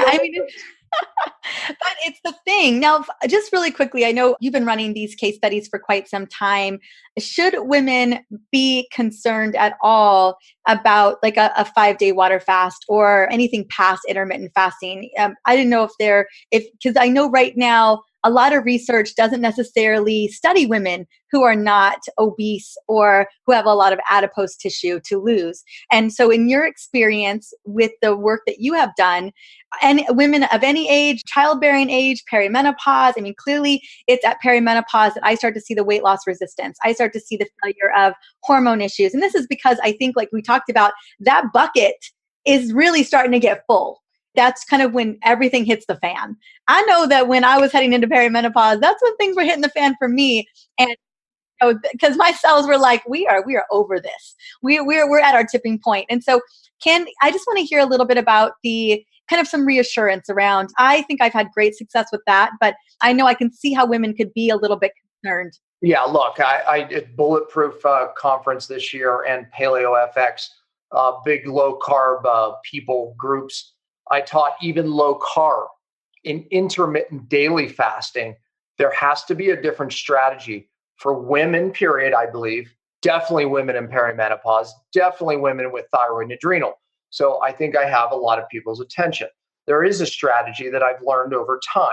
but it's the thing. Now, just really quickly, I know you've been running these case studies for quite some time. Should women be concerned at all about a 5-day water fast or anything past intermittent fasting? I didn't know because I know right now a lot of research doesn't necessarily study women who are not obese or who have a lot of adipose tissue to lose. And so in your experience with the work that you have done, and women of any age, childbearing age, perimenopause, I mean, clearly it's at perimenopause that I start to see the weight loss resistance. I start to see the failure of hormone issues. And this is because I think, like we talked about, that bucket is really starting to get full. That's kind of when everything hits the fan. I know that when I was heading into perimenopause, that's when things were hitting the fan for me. And because my cells were like, we are over this. We're at our tipping point. And so I just want to hear a little bit about the kind of some reassurance around, I think I've had great success with that, but I know I can see how women could be a little bit concerned. Yeah, look, I did Bulletproof conference this year and Paleo FX, big low carb people groups. I taught even low carb in intermittent daily fasting. There has to be a different strategy for women, period, I believe. Definitely women in perimenopause, definitely women with thyroid and adrenal. So I think I have a lot of people's attention. There is a strategy that I've learned over time.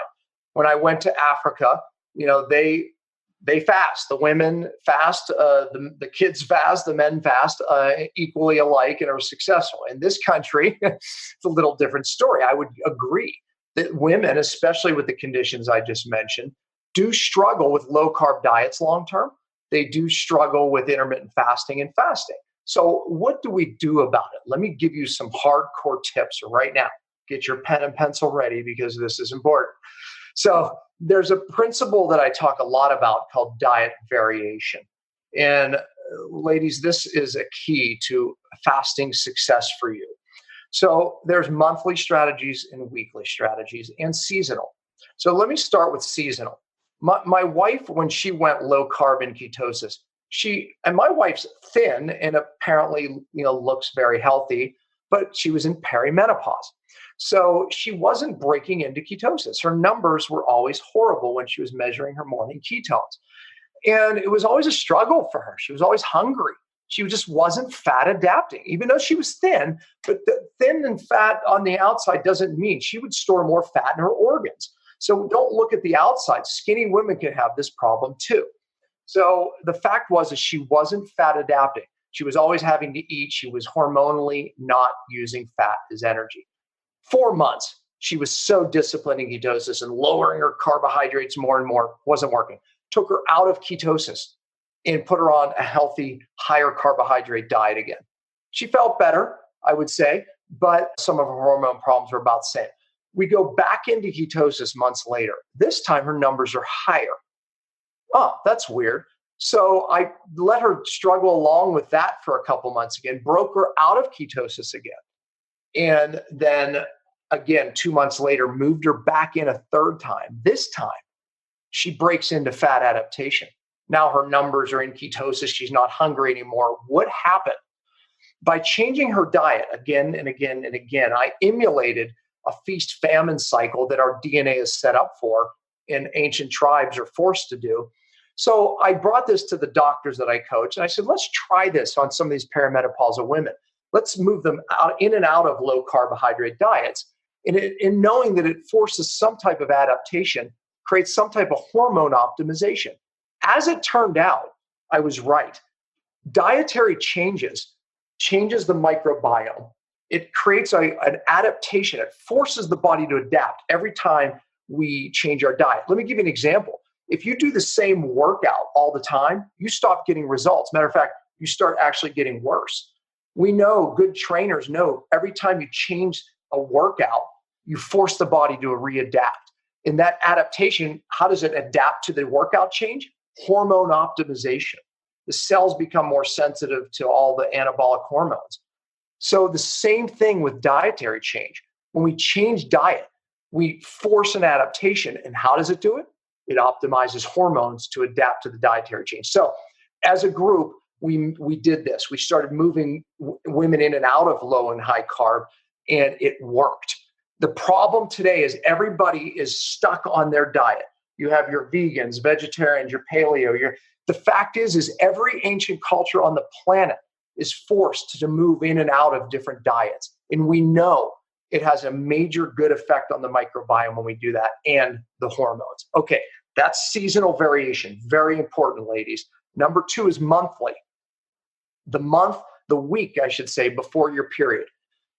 When I went to Africa, they fast. The women fast, the kids fast, the men fast, equally alike, and are successful. In this country, it's a little different story. I would agree that women, especially with the conditions I just mentioned, do struggle with low carb diets long term. They do struggle with intermittent fasting and fasting. So what do we do about it? Let me give you some hardcore tips right now. Get your pen and pencil ready because this is important. So there's a principle that I talk a lot about called diet variation. And ladies, this is a key to fasting success for you. So there's monthly strategies and weekly strategies and seasonal. So let me start with seasonal. My wife, when she went low carb and ketosis, and my wife's thin and apparently, looks very healthy, but she was in perimenopause. So she wasn't breaking into ketosis. Her numbers were always horrible when she was measuring her morning ketones. And it was always a struggle for her. She was always hungry. She just wasn't fat adapting, even though she was thin. But the thin and fat on the outside doesn't mean she would store more fat in her organs. So don't look at the outside. Skinny women can have this problem too. So the fact was that she wasn't fat adapting. She was always having to eat. She was hormonally not using fat as energy. 4 months, she was so disciplined in ketosis and lowering her carbohydrates more and more, wasn't working. Took her out of ketosis and put her on a healthy, higher carbohydrate diet again. She felt better, I would say, but some of her hormone problems were about the same. We go back into ketosis months later. This time her numbers are higher. Oh, that's weird. So I let her struggle along with that for a couple months again, broke her out of ketosis again. And then again, 2 months later, moved her back in a third time. This time, she breaks into fat adaptation. Now her numbers are in ketosis. She's not hungry anymore. What happened? By changing her diet again and again and again, I emulated a feast-famine cycle that our DNA is set up for and ancient tribes are forced to do. So I brought this to the doctors that I coach, and I said, let's try this on some of these perimenopausal women. Let's move them in and out of low carbohydrate diets. And in knowing that it forces some type of adaptation, creates some type of hormone optimization. As it turned out, I was right. Dietary changes the microbiome. It creates an adaptation. It forces the body to adapt every time we change our diet. Let me give you an example. If you do the same workout all the time, you stop getting results. Matter of fact, you start actually getting worse. We know, good trainers know, every time you change a workout, you force the body to readapt. In that adaptation, how does it adapt to the workout change? Hormone optimization. The cells become more sensitive to all the anabolic hormones. So the same thing with dietary change. When we change diet, we force an adaptation. And how does it do it? It optimizes hormones to adapt to the dietary change. So as a group, we did this. We started moving women in and out of low and high carb, and it worked. The problem today is everybody is stuck on their diet. You have your vegans, vegetarians, your paleo. The fact is every ancient culture on the planet is forced to move in and out of different diets. And we know it has a major good effect on the microbiome when we do that and the hormones. Okay, that's seasonal variation. Very important, ladies. Number 2 is monthly. The week, I should say, before your period.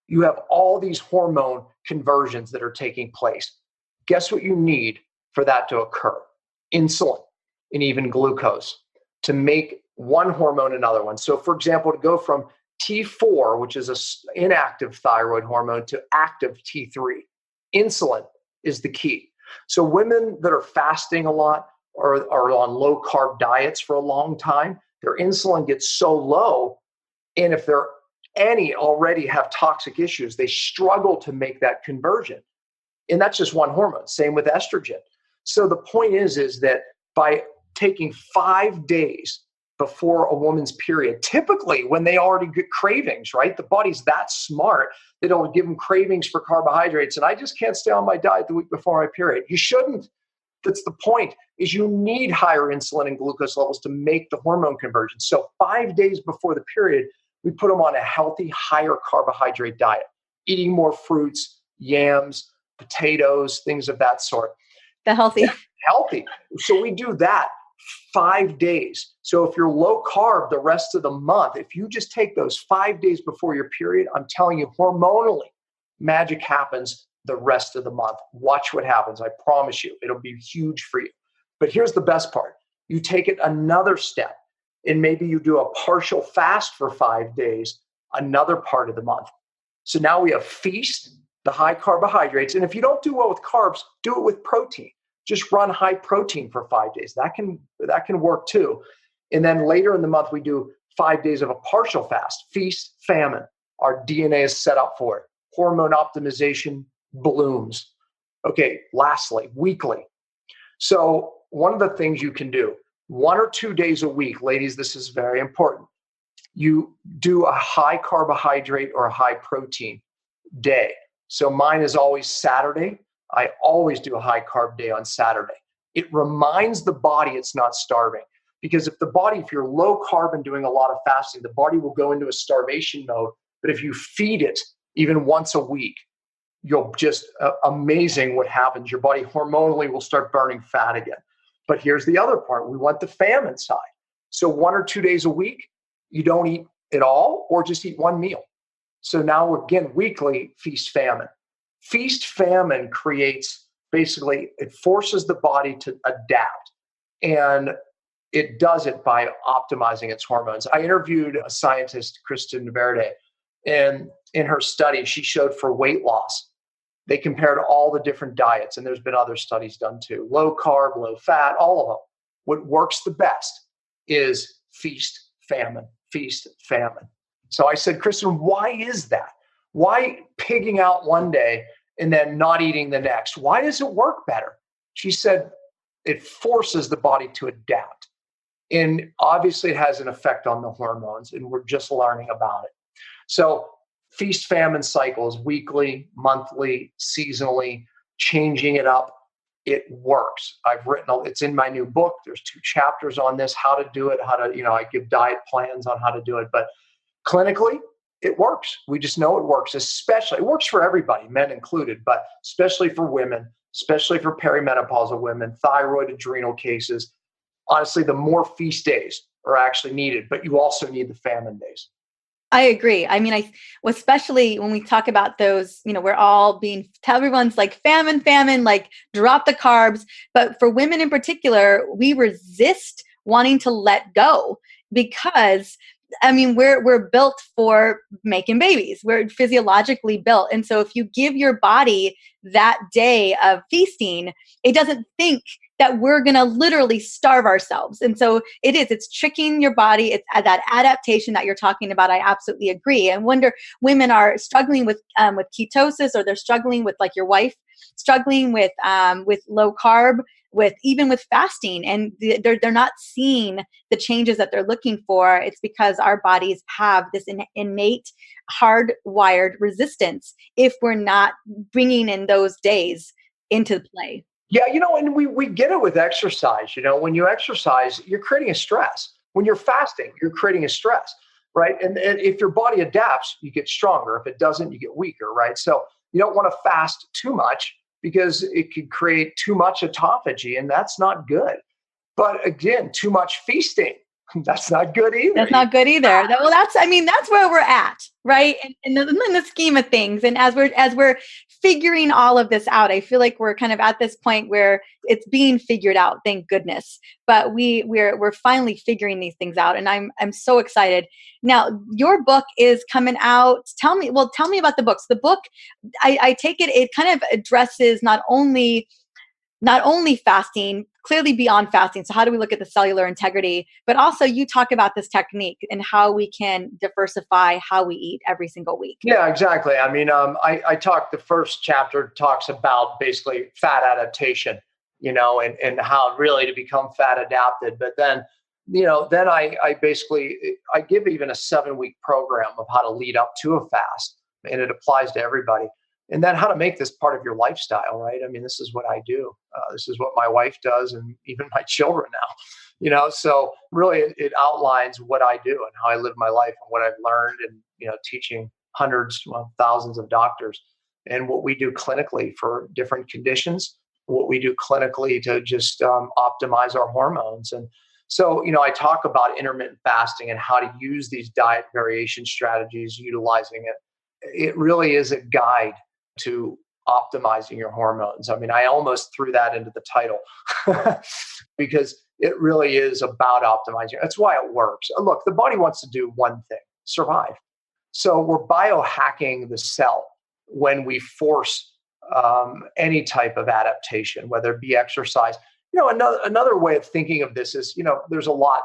You have all these hormone conversions that are taking place. Guess what you need for that to occur? Insulin and even glucose to make one hormone another one. So for example, to go from T4, which is an inactive thyroid hormone, to active T3, insulin is the key. So women that are fasting a lot or are on low carb diets for a long time, their insulin gets so low. And if they're any already have toxic issues, they struggle to make that conversion. And that's just one hormone. Same with estrogen. So the point is that by taking 5 days before a woman's period, typically when they already get cravings, right? The body's that smart, they don't give them cravings for carbohydrates. And I just can't stay on my diet the week before my period. You shouldn't. That's the point, is you need higher insulin and glucose levels to make the hormone conversion. So 5 days before the period, we put them on a healthy, higher carbohydrate diet, eating more fruits, yams, potatoes, things of that sort. The healthy. Yeah, healthy. So we do that 5 days. So if you're low carb the rest of the month, if you just take those 5 days before your period, I'm telling you, hormonally, magic happens the rest of the month. Watch what happens. I promise you, it'll be huge for you. But here's the best part. You take it another step, and maybe you do a partial fast for 5 days, another part of the month. So now we have feast, the high carbohydrates. And if you don't do well with carbs, do it with protein. Just run high protein for 5 days. That can work too. And then later in the month, we do 5 days of a partial fast, feast, famine. Our DNA is set up for it. Hormone optimization blooms. Okay, lastly, weekly. So one of the things you can do, 1 or 2 days a week, ladies, this is very important. You do a high carbohydrate or a high protein day. So mine is always Saturday. I always do a high carb day on Saturday. It reminds the body it's not starving. Because if you're low carb and doing a lot of fasting, the body will go into a starvation mode. But if you feed it even once a week, you'll just amazing what happens. Your body hormonally will start burning fat again. But here's the other part. We want the famine side. So 1 or 2 days a week, you don't eat at all or just eat one meal. So now again, weekly feast famine. Feast famine creates, basically, it forces the body to adapt. And it does it by optimizing its hormones. I interviewed a scientist, Kristen Verde, and in her study, she showed for weight loss, they compared all the different diets, and there's been other studies done too, low carb, low fat, all of them. What works the best is feast, famine, feast, famine. So I said, Kristen, why is that? Why pigging out one day and then not eating the next? Why does it work better? She said, it forces the body to adapt. And obviously it has an effect on the hormones, and we're just learning about it. So feast famine cycles, weekly, monthly, seasonally, changing it up. It works. It's in my new book. There's 2 chapters on this, how to do it, I give diet plans on how to do it. But clinically, it works. We just know it works, especially, it works for everybody, men included, but especially for women, especially for perimenopausal women, thyroid, adrenal cases. Honestly, the more feast days are actually needed, but you also need the famine days. I agree. I mean, especially when we talk about those, we're all tell everyone's like famine, like drop the carbs. But for women in particular, we resist wanting to let go because we're built for making babies. We're physiologically built. And so if you give your body that day of feasting, it doesn't think that we're going to literally starve ourselves. And so it's tricking your body. It's that adaptation that you're talking about. I absolutely agree. And wonder women are struggling with ketosis, or they're struggling with, like your wife, struggling with low carb, even with fasting, and they're not seeing the changes that they're looking for. It's because our bodies have this innate hardwired resistance if we're not bringing in those days into play. Yeah, and we get it with exercise. When you exercise, you're creating a stress. When you're fasting, you're creating a stress, right? And if your body adapts, you get stronger. If it doesn't, you get weaker, right? So, You don't want to fast too much because it could create too much autophagy, and that's not good. But again, too much feasting, that's not good either. That's not good either. Well, that's where we're at, right? In the scheme of things. And as we're figuring all of this out, I feel like we're kind of at this point where it's being figured out, thank goodness. But we're finally figuring these things out, and I'm so excited. Now, your book is coming out. Tell me about the books. The book, I take it kind of addresses not only fasting, clearly beyond fasting. So how do we look at the cellular integrity? But also you talk about this technique and how we can diversify how we eat every single week. Yeah, exactly. I mean, the first chapter talks about basically fat adaptation, and how really to become fat adapted. But then, I give even a 7-week program of how to lead up to a fast, and it applies to everybody. And then how to make this part of your lifestyle, right? I mean, this is what I do. This is what my wife does, and even my children now, So really it outlines what I do and how I live my life and what I've learned, and, teaching hundreds, thousands of doctors, and what we do clinically for different conditions, what we do clinically to just optimize our hormones. And so, I talk about intermittent fasting and how to use these diet variation strategies, utilizing it. It really is a guide to optimizing your hormones. I mean, I almost threw that into the title because it really is about optimizing. That's why it works. Look, the body wants to do one thing: survive. So we're biohacking the cell when we force any type of adaptation, whether it be exercise. Another way of thinking of this is, there's a lot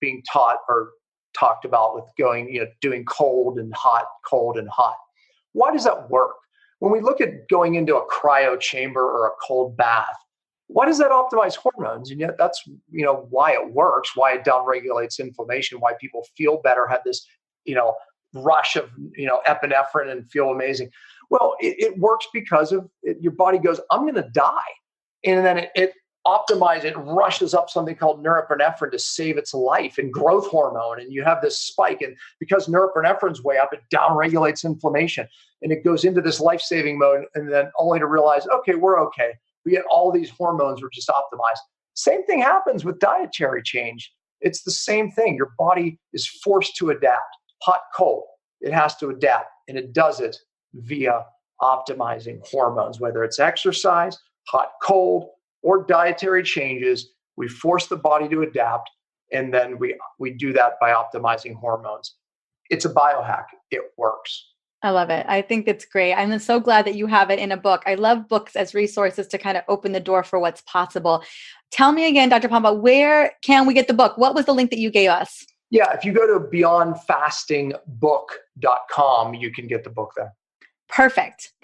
being taught or talked about with doing cold and hot. Why does that work? When we look at going into a cryo chamber or a cold bath, why does that optimize hormones? And yet that's, why it works, why it downregulates inflammation, why people feel better, have this, rush of, epinephrine and feel amazing. Well, it works because of your body goes, I'm going to die. And then it optimizes, it rushes up something called norepinephrine to save its life, and growth hormone. And you have this spike. And because norepinephrine's way up, it downregulates inflammation. And it goes into this life-saving mode, and then only to realize, okay, we're okay. We get all these hormones, we're just optimized. Same thing happens with dietary change. It's the same thing. Your body is forced to adapt. Hot, cold, it has to adapt. And it does it via optimizing hormones, whether it's exercise, hot, cold, or dietary changes. We force the body to adapt, and then we do that by optimizing hormones. It's a biohack. It works. I love it. I think it's great. I'm so glad that you have it in a book. I love books as resources to kind of open the door for what's possible. Tell me again, Dr. Pompa, where can we get the book? What was the link that you gave us? Yeah, if you go to beyondfastingbook.com, you can get the book there. Perfect.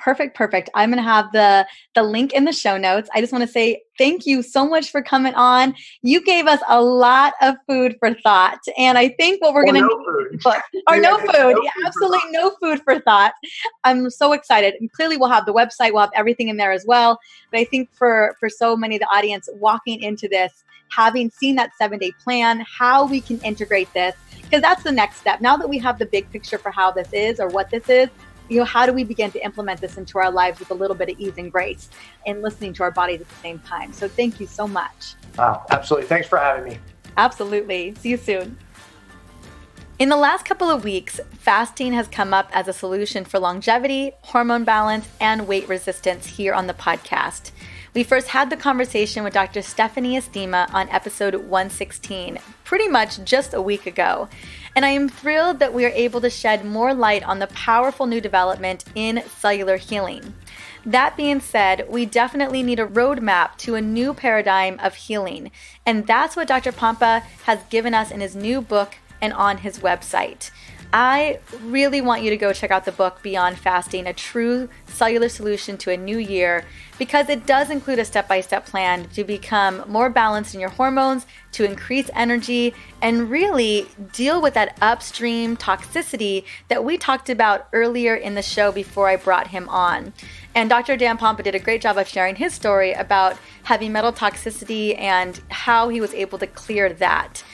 I'm going to have the link in the show notes. I just want to say thank you so much for coming on. You gave us a lot of food for thought. And I think what we're going to need no food. Yeah, absolutely no food for thought. I'm so excited. And clearly we'll have the website. We'll have everything in there as well. But I think for so many of the audience walking into this, having seen that 7-day plan, how we can integrate this, because that's the next step. Now that we have the big picture for how this is or what this is, how do we begin to implement this into our lives with a little bit of ease and grace and listening to our bodies at the same time? So thank you so much. Wow, absolutely. Thanks for having me. Absolutely. See you soon. In the last couple of weeks, fasting has come up as a solution for longevity, hormone balance, and weight resistance here on the podcast. We first had the conversation with Dr. Stephanie Estima on episode 116, pretty much just a week ago. And I am thrilled that we are able to shed more light on the powerful new development in cellular healing. That being said, we definitely need a roadmap to a new paradigm of healing. And that's what Dr. Pompa has given us in his new book and on his website. I really want you to go check out the book Beyond Fasting, a true cellular solution to a new year, because it does include a step-by-step plan to become more balanced in your hormones, to increase energy, and really deal with that upstream toxicity that we talked about earlier in the show before I brought him on. And Dr. Dan Pompa did a great job of sharing his story about heavy metal toxicity and how he was able to clear that.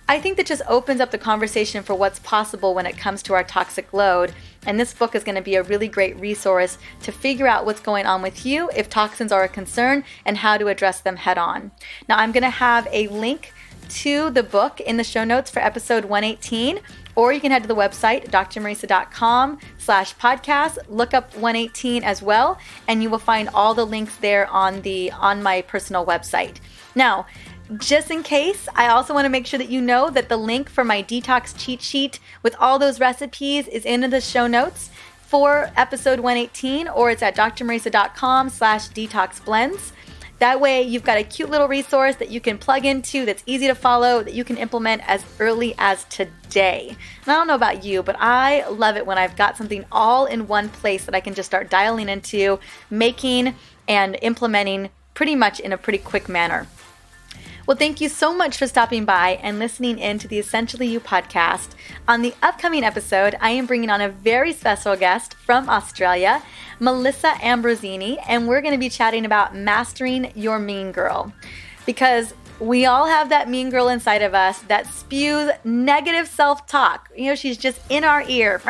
I think that just opens up the conversation for what's possible when it comes to our toxic load. And this book is going to be a really great resource to figure out what's going on with you if toxins are a concern and how to address them head on. Now, I'm going to have a link to the book in the show notes for episode 118, or you can head to the website, drmarisa.com/podcast, look up 118 as well, and you will find all the links there on my personal website. Now, just in case, I also want to make sure that you know that the link for my detox cheat sheet with all those recipes is in the show notes for episode 118, or it's at drmarisa.com/detoxblends. That way you've got a cute little resource that you can plug into that's easy to follow, that you can implement as early as today. And I don't know about you, but I love it when I've got something all in one place that I can just start dialing into, making and implementing pretty much in a pretty quick manner. Well, thank you so much for stopping by and listening in to the Essentially You podcast. On the upcoming episode, I am bringing on a very special guest from Australia, Melissa Ambrosini, and we're going to be chatting about mastering your mean girl. Because we all have that mean girl inside of us that spews negative self-talk. You know, she's just in our ear,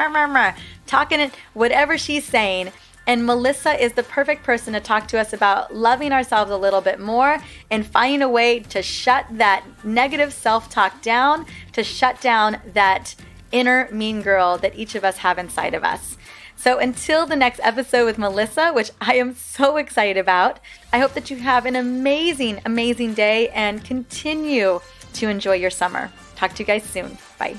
talking it, whatever she's saying. And Melissa is the perfect person to talk to us about loving ourselves a little bit more and finding a way to shut that negative self-talk down, to shut down that inner mean girl that each of us have inside of us. So until the next episode with Melissa, which I am so excited about, I hope that you have an amazing, amazing day and continue to enjoy your summer. Talk to you guys soon. Bye.